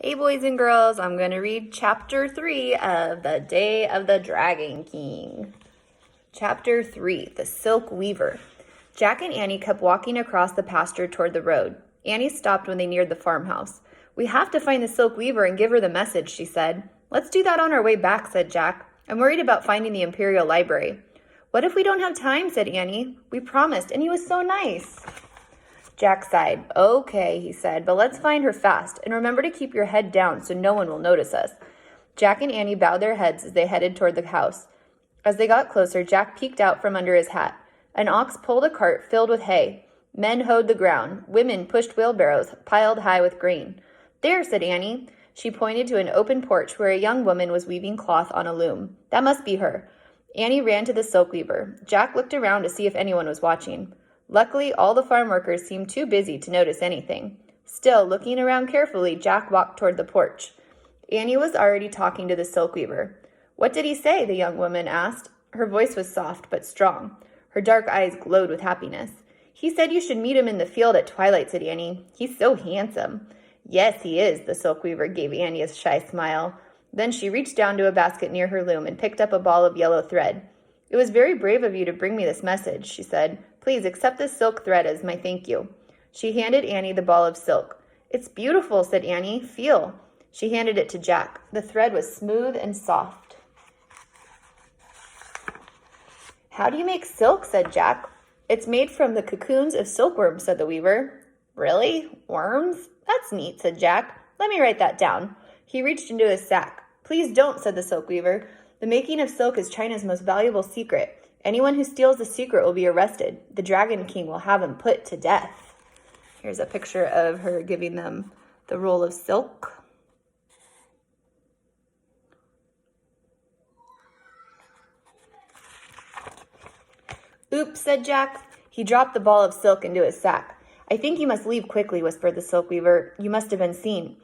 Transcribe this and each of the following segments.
Hey boys and girls, I'm going to read chapter 3 of The Day of the Dragon King. Chapter 3, The Silk Weaver. Jack and Annie kept walking across the pasture toward the road. Annie stopped when they neared the farmhouse. "We have to find the Silk Weaver and give her the message," she said. "Let's do that on our way back," said Jack. "I'm worried about finding the Imperial Library." "What if we don't have time?" said Annie. "We promised, and he was so nice." Jack sighed. "Okay," he said, "but let's find her fast, and remember to keep your head down so no one will notice us." Jack and Annie bowed their heads as they headed toward the house. As they got closer, Jack peeked out from under his hat. An ox pulled a cart filled with hay. Men hoed the ground. Women pushed wheelbarrows piled high with grain. "There," said Annie. She pointed to an open porch where a young woman was weaving cloth on a loom. "That must be her." Annie ran to the silk weaver. Jack looked around to see if anyone was watching. Luckily, all the farm workers seemed too busy to notice anything. Still, looking around carefully, Jack walked toward the porch. Annie was already talking to the silk weaver. "What did he say?" the young woman asked. Her voice was soft but strong. Her dark eyes glowed with happiness. "He said you should meet him in the field at twilight," said Annie. "He's so handsome." "Yes, he is," the silk weaver gave Annie a shy smile. Then she reached down to a basket near her loom and picked up a ball of yellow thread. "It was very brave of you to bring me this message," she said. "Please accept this silk thread as my thank you." She handed Annie the ball of silk. "It's beautiful," said Annie. "Feel." She handed it to Jack. The thread was smooth and soft. "How do you make silk?" said Jack. "It's made from the cocoons of silkworms," said the weaver. "Really? Worms? That's neat," said Jack. "Let me write that down." He reached into his sack. "Please don't," said the silk weaver. "The making of silk is China's most valuable secret. Anyone who steals the secret will be arrested. The Dragon King will have him put to death." Here's a picture of her giving them the roll of silk. "Oops," said Jack. He dropped the ball of silk into his sack. "I think you must leave quickly," whispered the silk weaver. "You must have been seen."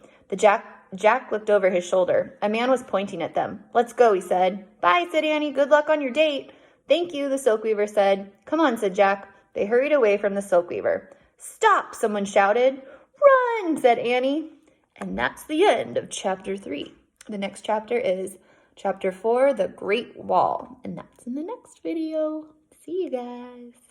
Jack looked over his shoulder. A man was pointing at them. "Let's go," he said. "Bye," said Annie. "Good luck on your date." "Thank you," the silk weaver said. "Come on," said Jack. They hurried away from the silk weaver. "Stop!" someone shouted. "Run!" said Annie. And that's the end of chapter 3. The next chapter is chapter 4, The Great Wall. And that's in the next video. See you guys.